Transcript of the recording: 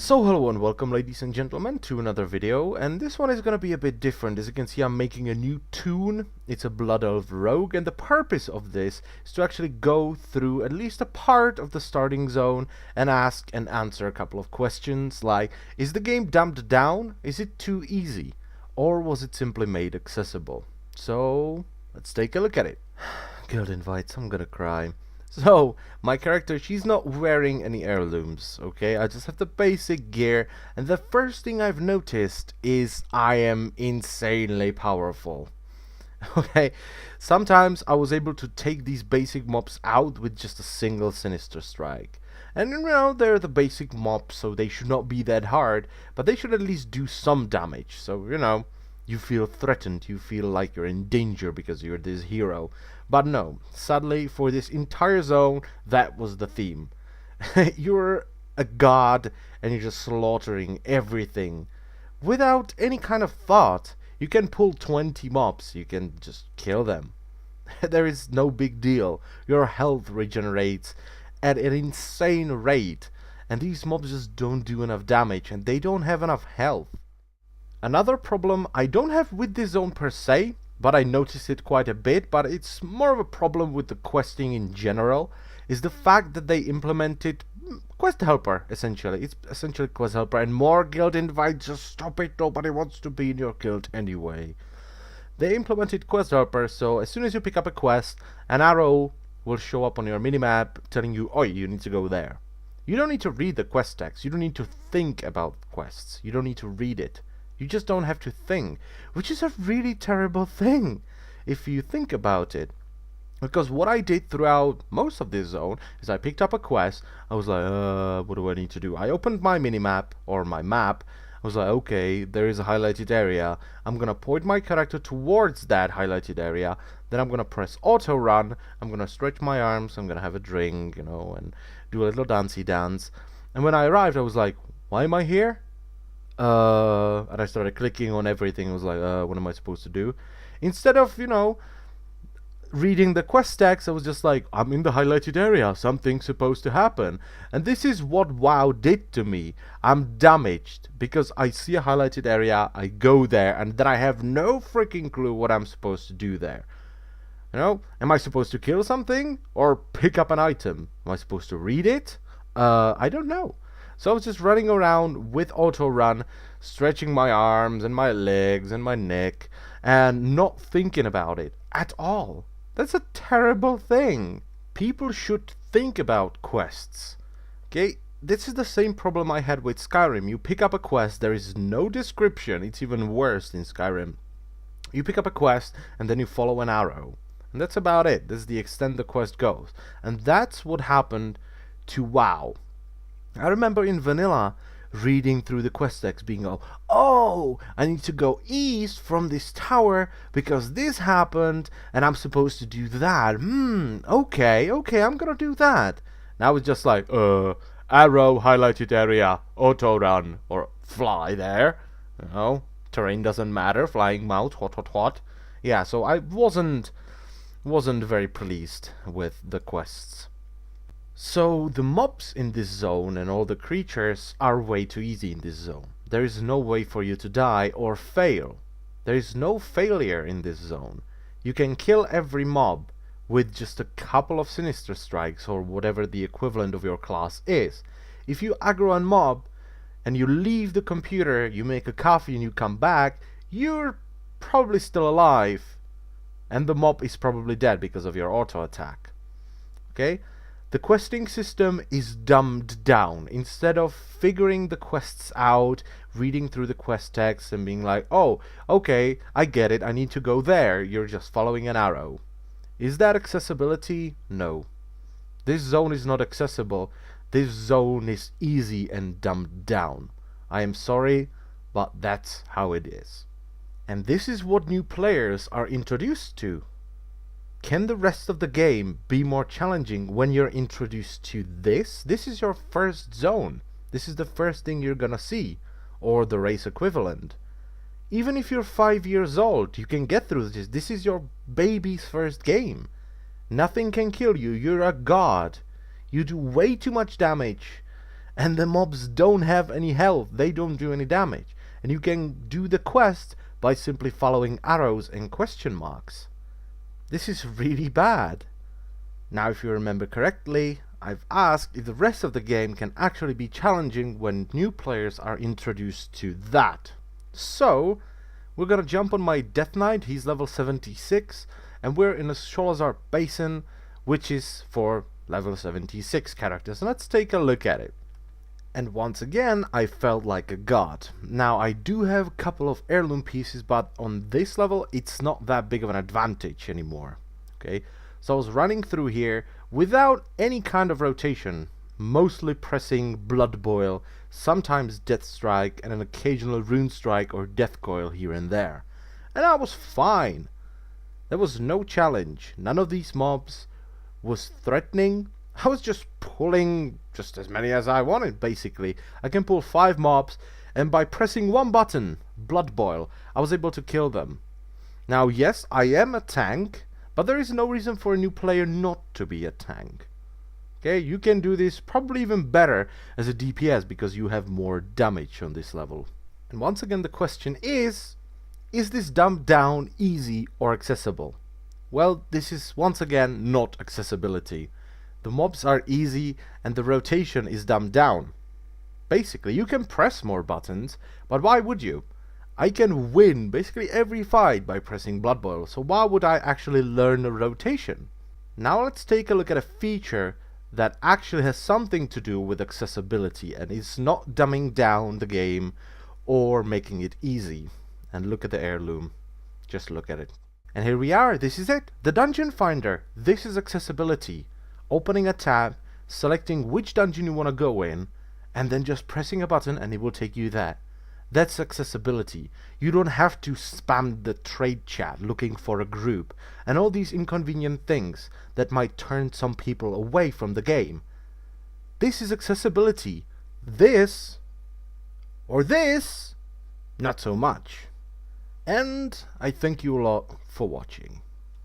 So hello and welcome, ladies and gentlemen, to another video, and this one is gonna be a bit different. As you can see, I'm making a new toon. It's a Blood Elf Rogue, and the purpose of this is to actually go through at least a part of the starting zone and ask and answer a couple of questions like, is the game dumbed down? Is it too easy? Or was it simply made accessible? So let's take a look at it. Guild invites, I'm gonna cry. So, my character, she's not wearing any heirlooms, okay? I just have the basic gear, and the first thing I've noticed is I am insanely powerful. Okay, sometimes I was able to take these basic mobs out with just a single Sinister Strike. And you know, they're the basic mobs, so they should not be that hard, but they should at least do some damage, so, you know, you feel threatened, you feel like you're in danger because you're this hero. But no, sadly, for this entire zone, that was the theme. You're a god, and you're just slaughtering everything. Without any kind of thought, you can pull 20 mobs, you can just kill them. There is no big deal. Your health regenerates at an insane rate, and these mobs just don't do enough damage, and they don't have enough health. Another problem I don't have with this zone per se, but I notice it quite a bit, but it's more of a problem with the questing in general, is the fact that they implemented quest helper, essentially. It's essentially quest helper, and more guild invites, just stop it, nobody wants to be in your guild anyway. They implemented quest helper, so as soon as you pick up a quest, an arrow will show up on your minimap telling you, oh, you need to go there. You don't need to read the quest text, you don't need to think about quests, you don't need to read it. You just don't have to think, which is a really terrible thing, if you think about it. Because what I did throughout most of this zone is I picked up a quest, I was like, what do I need to do? I opened my minimap, or my map, I was like, okay, there is a highlighted area, I'm gonna point my character towards that highlighted area, then I'm gonna press auto run, I'm gonna stretch my arms, I'm gonna have a drink, you know, and do a little dancey dance. And when I arrived, I was like, why am I here? And I started clicking on everything. I was like, what am I supposed to do? Instead of, you know, reading the quest text, I was just like, I'm in the highlighted area, something's supposed to happen. And this is what WoW did to me. I'm damaged because I see a highlighted area, I go there, and then I have no freaking clue what I'm supposed to do there. You know, am I supposed to kill something or pick up an item? Am I supposed to read it? I don't know. So I was just running around with auto run, stretching my arms and my legs and my neck, and not thinking about it at all. That's a terrible thing. People should think about quests. Okay, this is the same problem I had with Skyrim. You pick up a quest, there is no description. It's even worse in Skyrim. You pick up a quest and then you follow an arrow. And that's about it. That's the extent the quest goes. And that's what happened to WoW. I remember in vanilla reading through the quest text being all, oh, I need to go east from this tower because this happened and I'm supposed to do that. Okay, I'm gonna do that. Now it's just like, arrow, highlighted area, auto run, or fly there. You know, terrain doesn't matter, flying mouse, hot. Yeah, so I wasn't very pleased with the quests. So the mobs in this zone and all the creatures are way too easy in this zone. There is no way for you to die or fail. There is no failure in this zone. You can kill every mob with just a couple of Sinister Strikes or whatever the equivalent of your class is. If you aggro a mob and you leave the computer, you make a coffee and you come back, you're probably still alive and the mob is probably dead because of your auto attack. Okay? The questing system is dumbed down. Instead of figuring the quests out, reading through the quest text and being like, oh, okay, I get it, I need to go there, you're just following an arrow. Is that accessibility? No. This zone is not accessible. This zone is easy and dumbed down. I am sorry, but that's how it is. And this is what new players are introduced to. Can the rest of the game be more challenging when you're introduced to this? This is your first zone. This is the first thing you're gonna see, or the race equivalent. Even if you're 5 years old, you can get through this. This is your baby's first game. Nothing can kill you. You're a god. You do way too much damage. and the mobs don't have any health, they don't do any damage, and you can do the quest by simply following arrows and question marks. This is really bad. Now, if you remember correctly, I've asked if the rest of the game can actually be challenging when new players are introduced to that. So, we're gonna jump on my Death Knight, he's level 76, and we're in a Sholazar Basin, which is for level 76 characters. And let's take a look at it. And once again, I felt like a god. Now, I do have a couple of heirloom pieces, but on this level, it's not that big of an advantage anymore. Okay, so I was running through here without any kind of rotation, mostly pressing Blood Boil, sometimes Death Strike, and an occasional Rune Strike or Death Coil here and there. And I was fine. There was no challenge. None of these mobs was threatening. I was just pulling just as many as I wanted, basically. I can pull 5 mobs, and by pressing one button, Blood Boil, I was able to kill them. Now, yes, I am a tank, but there is no reason for a new player not to be a tank. Okay, you can do this probably even better as a DPS because you have more damage on this level. And once again, the question is this dumbed down, easy, or accessible? Well, this is once again not accessibility. The mobs are easy and the rotation is dumbed down. Basically, you can press more buttons, but why would you? I can win basically every fight by pressing Blood Boil, so why would I actually learn a rotation? Now let's take a look at a feature that actually has something to do with accessibility and is not dumbing down the game or making it easy. And look at the heirloom. Just look at it. And here we are, this is it, the Dungeon Finder. This is accessibility. Opening a tab, selecting which dungeon you want to go in, and then just pressing a button and it will take you there. That's accessibility. You don't have to spam the trade chat looking for a group and all these inconvenient things that might turn some people away from the game. This is accessibility. This, or this, not so much. And I thank you all for watching.